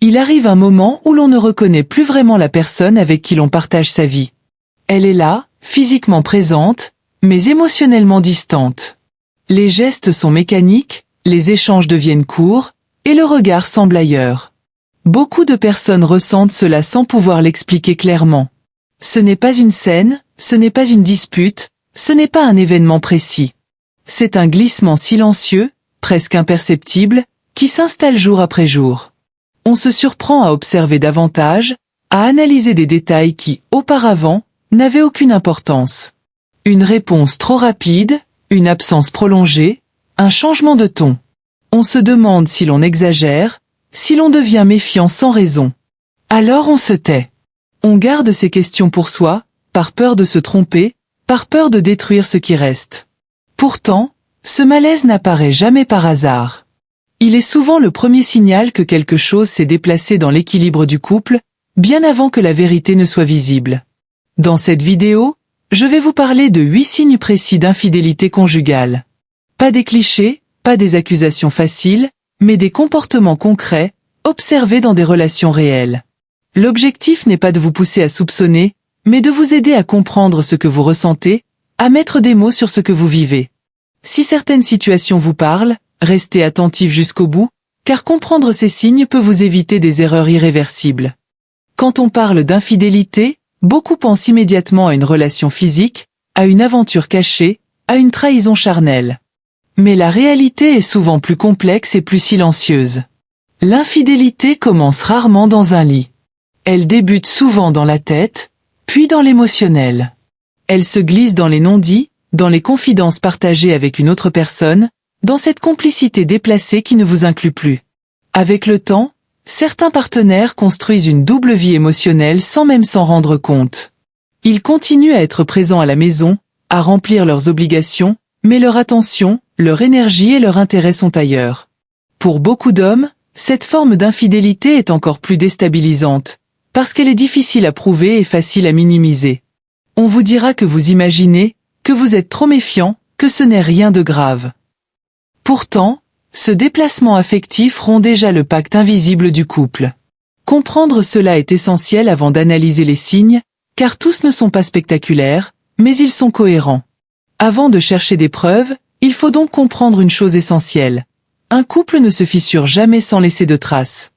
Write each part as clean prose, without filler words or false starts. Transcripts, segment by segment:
Il arrive un moment où l'on ne reconnaît plus vraiment la personne avec qui l'on partage sa vie. Elle est là, physiquement présente, mais émotionnellement distante. Les gestes sont mécaniques, les échanges deviennent courts, et le regard semble ailleurs. Beaucoup de personnes ressentent cela sans pouvoir l'expliquer clairement. Ce n'est pas une scène, ce n'est pas une dispute, ce n'est pas un événement précis. C'est un glissement silencieux, presque imperceptible, qui s'installe jour après jour. On se surprend à observer davantage, à analyser des détails qui, auparavant, n'avaient aucune importance. Une réponse trop rapide, une absence prolongée, un changement de ton. On se demande si l'on exagère, si l'on devient méfiant sans raison. Alors on se tait. On garde ces questions pour soi, par peur de se tromper, par peur de détruire ce qui reste. Pourtant, ce malaise n'apparaît jamais par hasard. Il est souvent le premier signal que quelque chose s'est déplacé dans l'équilibre du couple, bien avant que la vérité ne soit visible. Dans cette vidéo, je vais vous parler de 8 signes précis d'infidélité conjugale. Pas des clichés, pas des accusations faciles, mais des comportements concrets, observés dans des relations réelles. L'objectif n'est pas de vous pousser à soupçonner, mais de vous aider à comprendre ce que vous ressentez, à mettre des mots sur ce que vous vivez. Si certaines situations vous parlent, restez attentif jusqu'au bout, car comprendre ces signes peut vous éviter des erreurs irréversibles. Quand on parle d'infidélité, beaucoup pensent immédiatement à une relation physique, à une aventure cachée, à une trahison charnelle. Mais la réalité est souvent plus complexe et plus silencieuse. L'infidélité commence rarement dans un lit. Elle débute souvent dans la tête, puis dans l'émotionnel. Elle se glisse dans les non-dits, dans les confidences partagées avec une autre personne, dans cette complicité déplacée qui ne vous inclut plus. Avec le temps, certains partenaires construisent une double vie émotionnelle sans même s'en rendre compte. Ils continuent à être présents à la maison, à remplir leurs obligations, mais leur attention, leur énergie et leur intérêt sont ailleurs. Pour beaucoup d'hommes, cette forme d'infidélité est encore plus déstabilisante, parce qu'elle est difficile à prouver et facile à minimiser. On vous dira que vous imaginez, que vous êtes trop méfiant, que ce n'est rien de grave. Pourtant, ce déplacement affectif rompt déjà le pacte invisible du couple. Comprendre cela est essentiel avant d'analyser les signes, car tous ne sont pas spectaculaires, mais ils sont cohérents. Avant de chercher des preuves, il faut donc comprendre une chose essentielle. Un couple ne se fissure jamais sans laisser de traces.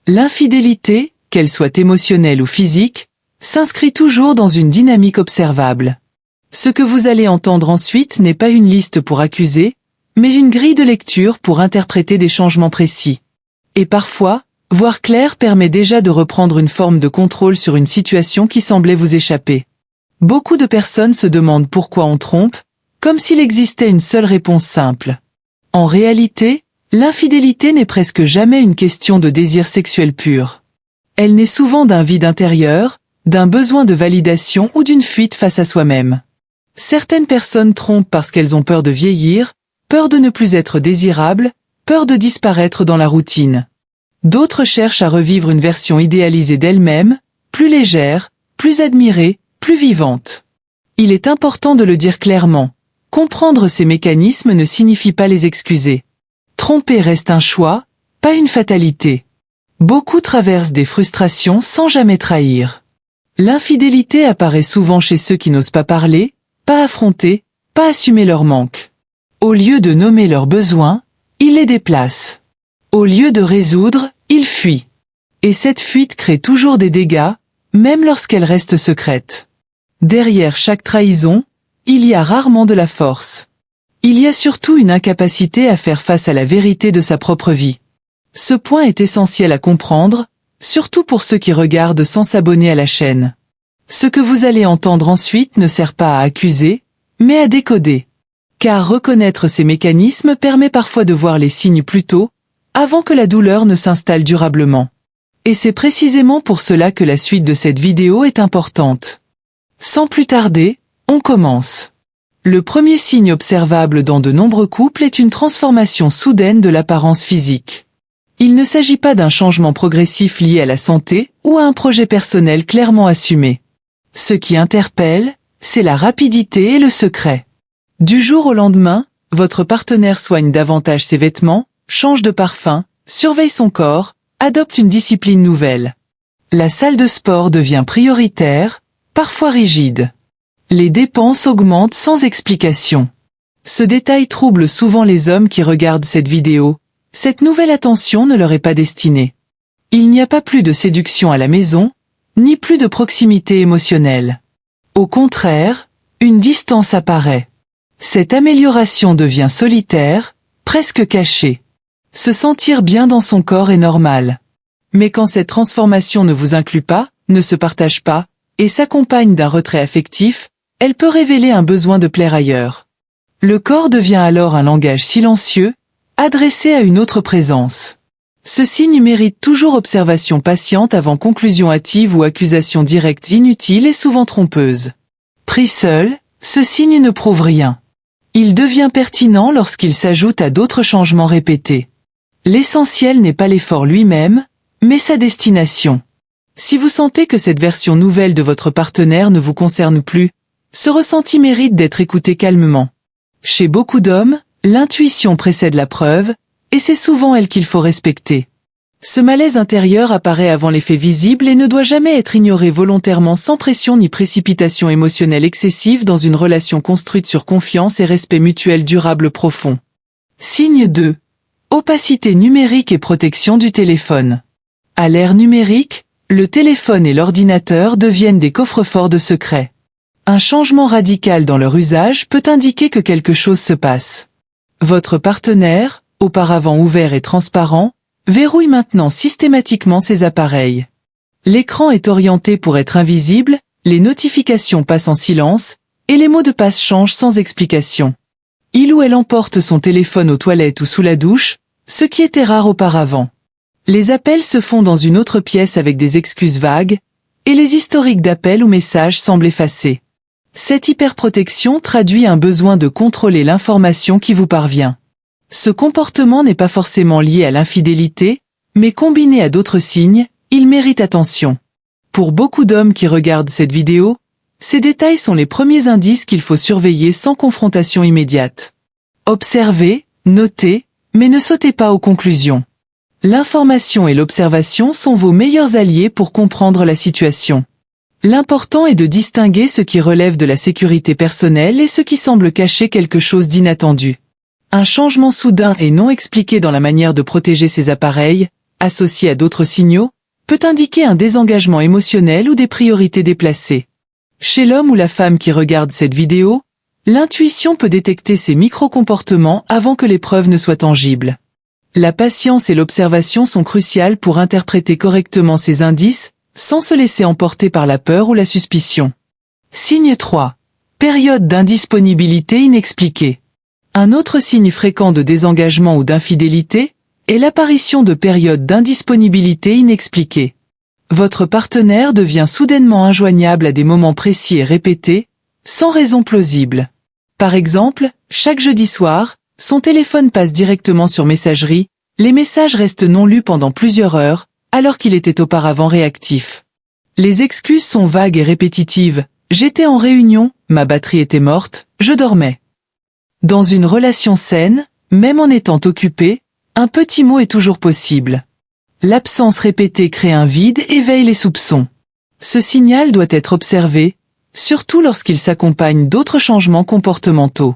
L'infidélité, qu'elle soit émotionnelle ou physique, s'inscrit toujours dans une dynamique observable. Ce que vous allez entendre ensuite n'est pas une liste pour accuser, mais une grille de lecture pour interpréter des changements précis. Et parfois, voir clair permet déjà de reprendre une forme de contrôle sur une situation qui semblait vous échapper. Beaucoup de personnes se demandent pourquoi on trompe, comme s'il existait une seule réponse simple. En réalité, l'infidélité n'est presque jamais une question de désir sexuel pur. Elle naît souvent d'un vide intérieur, d'un besoin de validation ou d'une fuite face à soi-même. Certaines personnes trompent parce qu'elles ont peur de vieillir, peur de ne plus être désirables, peur de disparaître dans la routine. D'autres cherchent à revivre une version idéalisée d'elles-mêmes, plus légère, plus admirée, plus vivante. Il est important de le dire clairement. Comprendre ces mécanismes ne signifie pas les excuser. Tromper reste un choix, pas une fatalité. Beaucoup traversent des frustrations sans jamais trahir. L'infidélité apparaît souvent chez ceux qui n'osent pas parler, pas affronter, pas assumer leurs manques. Au lieu de nommer leurs besoins, ils les déplacent. Au lieu de résoudre, ils fuient. Et cette fuite crée toujours des dégâts, même lorsqu'elle reste secrète. Derrière chaque trahison, il y a rarement de la force. Il y a surtout une incapacité à faire face à la vérité de sa propre vie. Ce point est essentiel à comprendre, surtout pour ceux qui regardent sans s'abonner à la chaîne. Ce que vous allez entendre ensuite ne sert pas à accuser, mais à décoder. Car reconnaître ces mécanismes permet parfois de voir les signes plus tôt, avant que la douleur ne s'installe durablement. Et c'est précisément pour cela que la suite de cette vidéo est importante. Sans plus tarder, on commence. Le premier signe observable dans de nombreux couples est une transformation soudaine de l'apparence physique. Il ne s'agit pas d'un changement progressif lié à la santé ou à un projet personnel clairement assumé. Ce qui interpelle, c'est la rapidité et le secret. Du jour au lendemain, votre partenaire soigne davantage ses vêtements, change de parfum, surveille son corps, adopte une discipline nouvelle. La salle de sport devient prioritaire, parfois rigide. Les dépenses augmentent sans explication. Ce détail trouble souvent les hommes qui regardent cette vidéo. Cette nouvelle attention ne leur est pas destinée. Il n'y a pas plus de séduction à la maison, ni plus de proximité émotionnelle. Au contraire, une distance apparaît. Cette amélioration devient solitaire, presque cachée. Se sentir bien dans son corps est normal. Mais quand cette transformation ne vous inclut pas, ne se partage pas, et s'accompagne d'un retrait affectif, elle peut révéler un besoin de plaire ailleurs. Le corps devient alors un langage silencieux, adressé à une autre présence. Ce signe mérite toujours observation patiente avant conclusion hâtive ou accusation directe inutile et souvent trompeuse. Pris seul, ce signe ne prouve rien. Il devient pertinent lorsqu'il s'ajoute à d'autres changements répétés. L'essentiel n'est pas l'effort lui-même, mais sa destination. Si vous sentez que cette version nouvelle de votre partenaire ne vous concerne plus, ce ressenti mérite d'être écouté calmement. Chez beaucoup d'hommes, l'intuition précède la preuve, et c'est souvent elle qu'il faut respecter. Ce malaise intérieur apparaît avant l'effet visible et ne doit jamais être ignoré volontairement sans pression ni précipitation émotionnelle excessive dans une relation construite sur confiance et respect mutuel durable profond. Signe 2. Opacité numérique et protection du téléphone. À l'ère numérique, le téléphone et l'ordinateur deviennent des coffres-forts de secrets. Un changement radical dans leur usage peut indiquer que quelque chose se passe. Votre partenaire, auparavant ouvert et transparent, verrouille maintenant systématiquement ses appareils. L'écran est orienté pour être invisible, les notifications passent en silence, et les mots de passe changent sans explication. Il ou elle emporte son téléphone aux toilettes ou sous la douche, ce qui était rare auparavant. Les appels se font dans une autre pièce avec des excuses vagues, et les historiques d'appels ou messages semblent effacés. Cette hyperprotection traduit un besoin de contrôler l'information qui vous parvient. Ce comportement n'est pas forcément lié à l'infidélité, mais combiné à d'autres signes, il mérite attention. Pour beaucoup d'hommes qui regardent cette vidéo, ces détails sont les premiers indices qu'il faut surveiller sans confrontation immédiate. Observez, notez, mais ne sautez pas aux conclusions. L'information et l'observation sont vos meilleurs alliés pour comprendre la situation. L'important est de distinguer ce qui relève de la sécurité personnelle et ce qui semble cacher quelque chose d'inattendu. Un changement soudain et non expliqué dans la manière de protéger ses appareils, associé à d'autres signaux, peut indiquer un désengagement émotionnel ou des priorités déplacées. Chez l'homme ou la femme qui regarde cette vidéo, l'intuition peut détecter ces micro-comportements avant que les preuves ne soient tangibles. La patience et l'observation sont cruciales pour interpréter correctement ces indices, sans se laisser emporter par la peur ou la suspicion. Signe 3. Période d'indisponibilité inexpliquée. Un autre signe fréquent de désengagement ou d'infidélité est l'apparition de périodes d'indisponibilité inexpliquées. Votre partenaire devient soudainement injoignable à des moments précis et répétés, sans raison plausible. Par exemple, chaque jeudi soir, son téléphone passe directement sur messagerie, les messages restent non lus pendant plusieurs heures, alors qu'il était auparavant réactif. Les excuses sont vagues et répétitives. J'étais en réunion, ma batterie était morte, je dormais. Dans une relation saine, même en étant occupé, un petit mot est toujours possible. L'absence répétée crée un vide et éveille les soupçons. Ce signal doit être observé, surtout lorsqu'il s'accompagne d'autres changements comportementaux.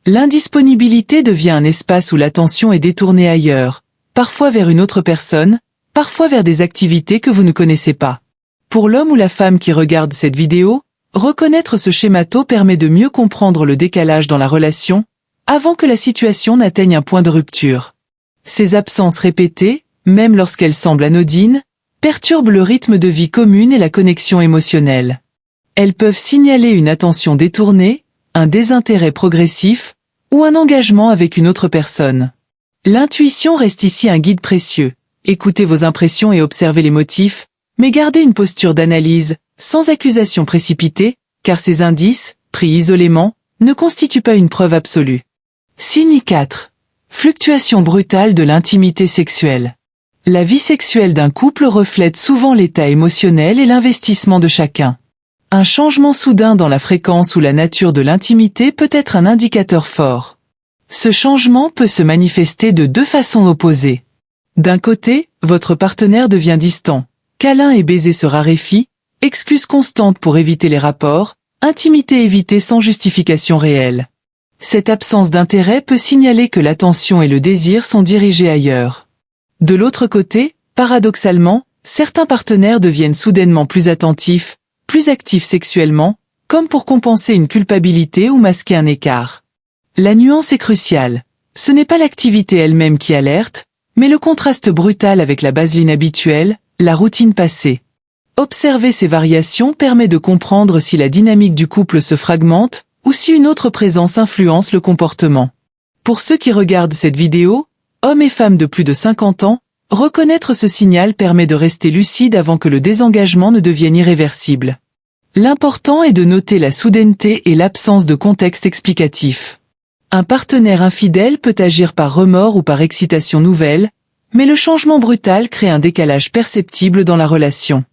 L'indisponibilité devient un espace où l'attention est détournée ailleurs, parfois vers une autre personne, parfois vers des activités que vous ne connaissez pas. Pour l'homme ou la femme qui regarde cette vidéo, reconnaître ce schémato permet de mieux comprendre le décalage dans la relation, avant que la situation n'atteigne un point de rupture. Ces absences répétées, même lorsqu'elles semblent anodines, perturbent le rythme de vie commune et la connexion émotionnelle. Elles peuvent signaler une attention détournée, un désintérêt progressif, ou un engagement avec une autre personne. L'intuition reste ici un guide précieux. Écoutez vos impressions et observez les motifs, mais gardez une posture d'analyse, sans accusation précipitée, car ces indices, pris isolément, ne constituent pas une preuve absolue. Signe 4. Fluctuation brutale de l'intimité sexuelle. La vie sexuelle d'un couple reflète souvent l'état émotionnel et l'investissement de chacun. Un changement soudain dans la fréquence ou la nature de l'intimité peut être un indicateur fort. Ce changement peut se manifester de deux façons opposées. D'un côté, votre partenaire devient distant. Câlins et baisers se raréfient, excuses constantes pour éviter les rapports, intimité évitée sans justification réelle. Cette absence d'intérêt peut signaler que l'attention et le désir sont dirigés ailleurs. De l'autre côté, paradoxalement, certains partenaires deviennent soudainement plus attentifs, plus actifs sexuellement, comme pour compenser une culpabilité ou masquer un écart. La nuance est cruciale. Ce n'est pas l'activité elle-même qui alerte, mais le contraste brutal avec la baseline habituelle, la routine passée. Observer ces variations permet de comprendre si la dynamique du couple se fragmente ou si une autre présence influence le comportement. Pour ceux qui regardent cette vidéo, hommes et femmes de plus de 50 ans, reconnaître ce signal permet de rester lucide avant que le désengagement ne devienne irréversible. L'important est de noter la soudaineté et l'absence de contexte explicatif. Un partenaire infidèle peut agir par remords ou par excitation nouvelle, mais le changement brutal crée un décalage perceptible dans la relation.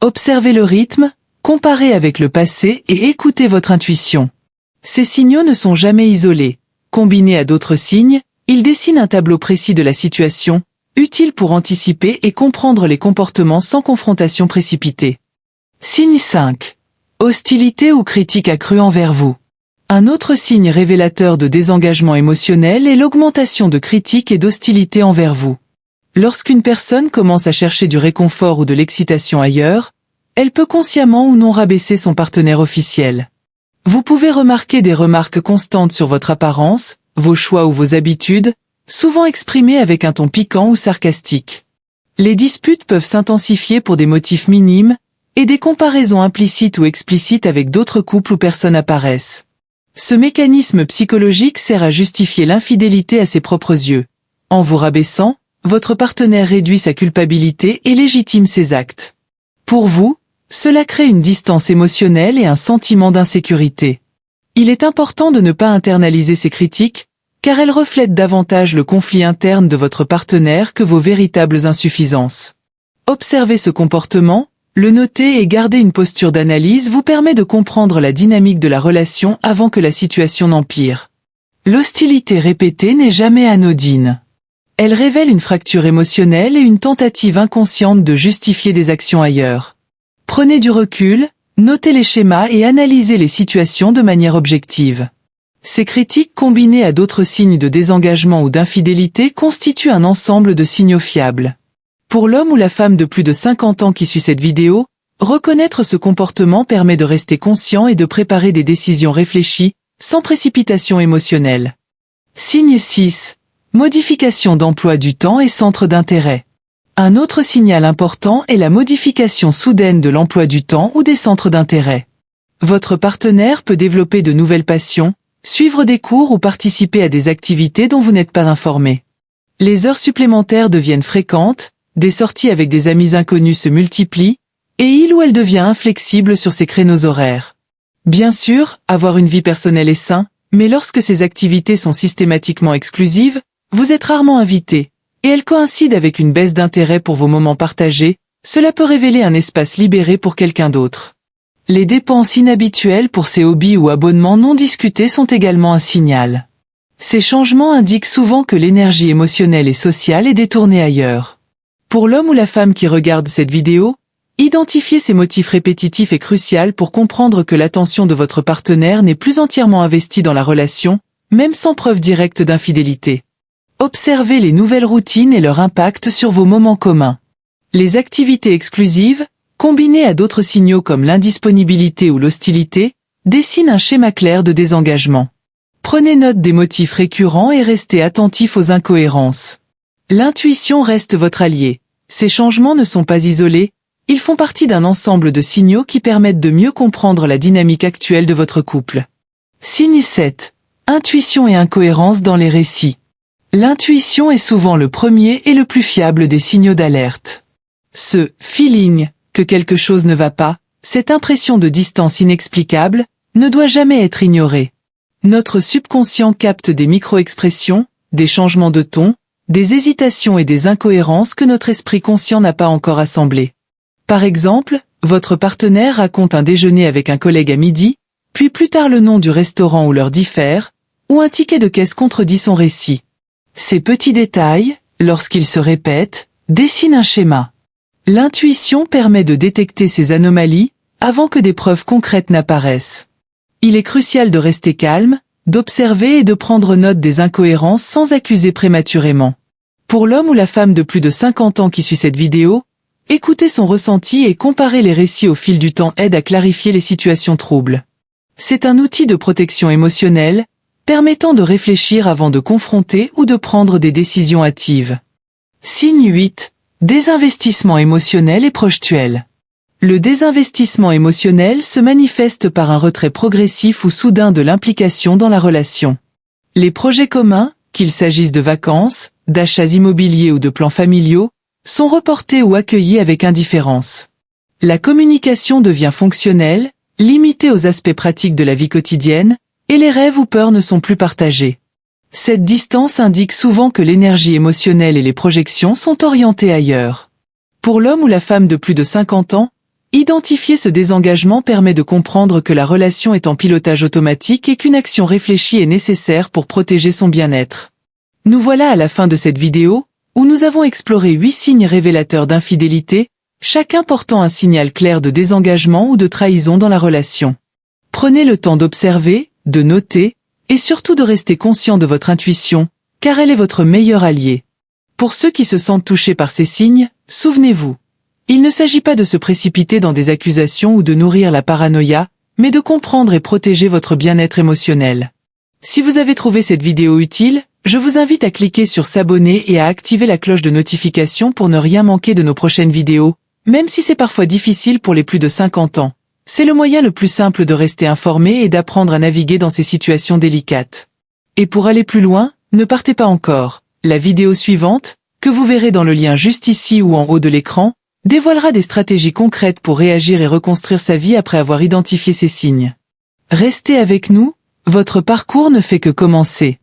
Observez le rythme, comparez avec le passé et écoutez votre intuition. Ces signaux ne sont jamais isolés. Combinés à d'autres signes, ils dessinent un tableau précis de la situation, utile pour anticiper et comprendre les comportements sans confrontation précipitée. Signe 5. Hostilité ou critique accrue envers vous. Un autre signe révélateur de désengagement émotionnel est l'augmentation de critiques et d'hostilité envers vous. Lorsqu'une personne commence à chercher du réconfort ou de l'excitation ailleurs, elle peut consciemment ou non rabaisser son partenaire officiel. Vous pouvez remarquer des remarques constantes sur votre apparence, vos choix ou vos habitudes, souvent exprimées avec un ton piquant ou sarcastique. Les disputes peuvent s'intensifier pour des motifs minimes, et des comparaisons implicites ou explicites avec d'autres couples ou personnes apparaissent. Ce mécanisme psychologique sert à justifier l'infidélité à ses propres yeux. En vous rabaissant, votre partenaire réduit sa culpabilité et légitime ses actes. Pour vous, cela crée une distance émotionnelle et un sentiment d'insécurité. Il est important de ne pas internaliser ces critiques, car elles reflètent davantage le conflit interne de votre partenaire que vos véritables insuffisances. Observer ce comportement, le noter et garder une posture d'analyse vous permet de comprendre la dynamique de la relation avant que la situation n'empire. L'hostilité répétée n'est jamais anodine. Elle révèle une fracture émotionnelle et une tentative inconsciente de justifier des actions ailleurs. Prenez du recul, notez les schémas et analysez les situations de manière objective. Ces critiques combinées à d'autres signes de désengagement ou d'infidélité constituent un ensemble de signaux fiables. Pour l'homme ou la femme de plus de 50 ans qui suit cette vidéo, reconnaître ce comportement permet de rester conscient et de préparer des décisions réfléchies, sans précipitation émotionnelle. Signe 6. Modification d'emploi du temps et centre d'intérêt. Un autre signal important est la modification soudaine de l'emploi du temps ou des centres d'intérêt. Votre partenaire peut développer de nouvelles passions, suivre des cours ou participer à des activités dont vous n'êtes pas informé. Les heures supplémentaires deviennent fréquentes, des sorties avec des amis inconnus se multiplient, et il ou elle devient inflexible sur ses créneaux horaires. Bien sûr, avoir une vie personnelle est sain, mais lorsque ces activités sont systématiquement exclusives, vous êtes rarement invité, et elles coïncident avec une baisse d'intérêt pour vos moments partagés, cela peut révéler un espace libéré pour quelqu'un d'autre. Les dépenses inhabituelles pour ces hobbies ou abonnements non discutés sont également un signal. Ces changements indiquent souvent que l'énergie émotionnelle et sociale est détournée ailleurs. Pour l'homme ou la femme qui regarde cette vidéo, identifier ces motifs répétitifs est crucial pour comprendre que l'attention de votre partenaire n'est plus entièrement investie dans la relation, même sans preuve directe d'infidélité. Observez les nouvelles routines et leur impact sur vos moments communs. Les activités exclusives, combinées à d'autres signaux comme l'indisponibilité ou l'hostilité, dessinent un schéma clair de désengagement. Prenez note des motifs récurrents et restez attentif aux incohérences. L'intuition reste votre allié. Ces changements ne sont pas isolés, ils font partie d'un ensemble de signaux qui permettent de mieux comprendre la dynamique actuelle de votre couple. Signe 7. Intuition et incohérence dans les récits. L'intuition est souvent le premier et le plus fiable des signaux d'alerte. Ce « feeling » que quelque chose ne va pas, cette impression de distance inexplicable, ne doit jamais être ignorée. Notre subconscient capte des micro-expressions, des changements de ton, des hésitations et des incohérences que notre esprit conscient n'a pas encore assemblées. Par exemple, votre partenaire raconte un déjeuner avec un collègue à midi, puis plus tard le nom du restaurant où l'heure diffère, ou un ticket de caisse contredit son récit. Ces petits détails, lorsqu'il se répète, dessine un schéma. L'intuition permet de détecter ces anomalies avant que des preuves concrètes n'apparaissent. Il est crucial de rester calme, d'observer et de prendre note des incohérences sans accuser prématurément. Pour l'homme ou la femme de plus de 50 ans qui suit cette vidéo, écouter son ressenti et comparer les récits au fil du temps aide à clarifier les situations troubles. C'est un outil de protection émotionnelle, permettant de réfléchir avant de confronter ou de prendre des décisions hâtives. Signe 8. Désinvestissement émotionnel et projetuel. Le désinvestissement émotionnel se manifeste par un retrait progressif ou soudain de l'implication dans la relation. Les projets communs, qu'il s'agisse de vacances, d'achats immobiliers ou de plans familiaux, sont reportés ou accueillis avec indifférence. La communication devient fonctionnelle, limitée aux aspects pratiques de la vie quotidienne, et les rêves ou peurs ne sont plus partagés. Cette distance indique souvent que l'énergie émotionnelle et les projections sont orientées ailleurs. Pour l'homme ou la femme de plus de 50 ans, identifier ce désengagement permet de comprendre que la relation est en pilotage automatique et qu'une action réfléchie est nécessaire pour protéger son bien-être. Nous voilà à la fin de cette vidéo, où nous avons exploré 8 signes révélateurs d'infidélité, chacun portant un signal clair de désengagement ou de trahison dans la relation. Prenez le temps d'observer, de noter, et surtout de rester conscient de votre intuition, car elle est votre meilleur allié. Pour ceux qui se sentent touchés par ces signes, souvenez-vous. Il ne s'agit pas de se précipiter dans des accusations ou de nourrir la paranoïa, mais de comprendre et protéger votre bien-être émotionnel. Si vous avez trouvé cette vidéo utile, je vous invite à cliquer sur s'abonner et à activer la cloche de notification pour ne rien manquer de nos prochaines vidéos, même si c'est parfois difficile pour les plus de 50 ans. C'est le moyen le plus simple de rester informé et d'apprendre à naviguer dans ces situations délicates. Et pour aller plus loin, ne partez pas encore. La vidéo suivante, que vous verrez dans le lien juste ici ou en haut de l'écran, dévoilera des stratégies concrètes pour réagir et reconstruire sa vie après avoir identifié ces signes. Restez avec nous, votre parcours ne fait que commencer.